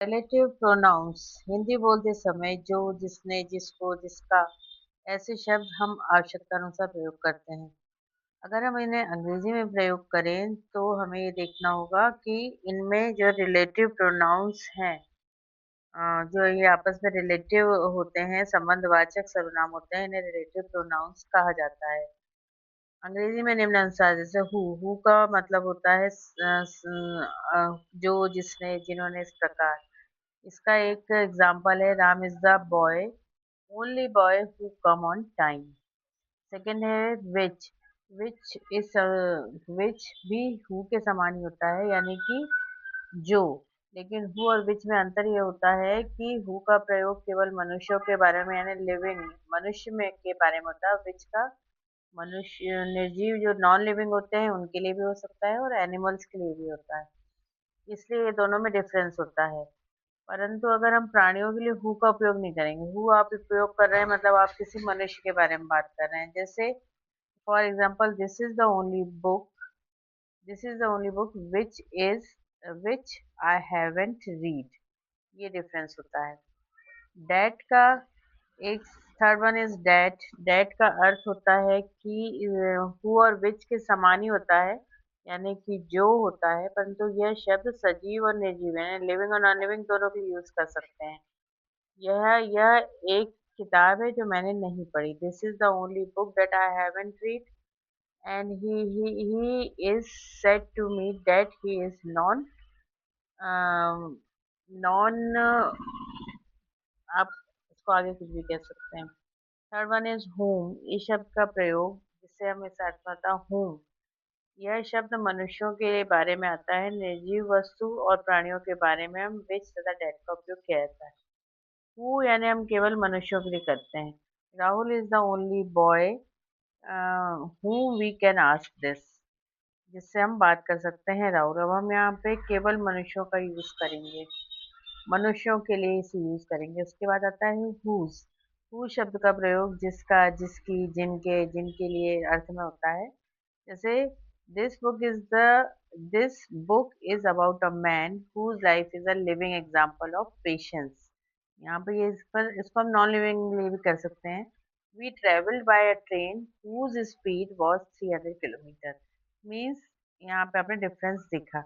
Relative pronouns Hindi बोलते समय जो, जिसने, जिसको, जिसका ऐसे शब्द हम आवश्यकता अनुसार प्रयोग करते हैं। अगर हम इन्हें अंग्रेजी में प्रयोग करें तो हमें ये देखना होगा कि इनमें जो रिलेटिव प्रोनाउंस हैं, जो ये आपस में रिलेटिव होते हैं, संबंधवाचक सर्वनाम होते हैं, इन्हें रिलेटिव प्रोनाउंस कहा जाता है। अंग्रेजी में निम्नानुसार जैसे हु का मतलब होता है जो, जिसने, जिन्होंने, इस प्रकार। इसका एक एग्जाम्पल है Ram is the boy, only boy who come on time. Second है विच, विच इज विच भी हु के समान ही होता है, यानी कि जो। लेकिन हु और विच में अंतर ये होता है कि हु का प्रयोग केवल मनुष्यों के बारे में यानी लिविंग मनुष्य में के बारे में होता है, विच का मनुष्य निर्जीव जो नॉन लिविंग होते हैं उनके लिए भी हो सकता है और एनिमल्स के लिए भी होता है। इसलिए ये दोनों में डिफरेंस होता है। परंतु अगर हम प्राणियों के लिए हु का उपयोग नहीं करेंगे, हु आप उपयोग कर रहे हैं मतलब आप किसी मनुष्य के बारे में बात कर रहे हैं। जैसे for example this is the only book which I haven't read. ये डिफरेंस होता है। डेट का एक third one is date. Date का अर्थ होता है कि हु और विच के समान ही होता है, यानी कि जो होता है, परंतु यह शब्द सजीव और निर्जीव है, लिविंग और नॉन लिविंग दोनों के लिए यूज कर सकते हैं। यह एक किताब है जो मैंने नहीं पढ़ी। This is the only book that I haven't read and he is said to me that he is non आप इसको आगे कुछ भी कह सकते हैं। Third one is home. इस शब्द का प्रयोग जिससे हम इस अर्थ में आता हूँ, यह शब्द मनुष्यों के बारे में आता है, निर्जीव वस्तु और प्राणियों के बारे में हम विच तथा डेट का उपयोग किया जाता है। हु यानी हम केवल मनुष्यों के लिए करते हैं। Rahul is the only boy who we can ask this, जिससे हम बात कर सकते हैं राहुल। अब हम यहाँ पे केवल मनुष्यों का यूज करेंगे, मनुष्यों के लिए इसे यूज करेंगे। उसके बाद आता है हुज। हु शब्द का प्रयोग जिसका, जिसकी, जिनके, जिनके लिए अर्थ में होता है। जैसे this book is the this book is about a man whose life is a living example of patience. यहाँ पे ये इस पर इसको हम नॉन लिविंग लिए भी कर सकते हैं। We travelled by a train whose speed was 300 kilometre. Means यहाँ पे आपने डिफरेंस देखा।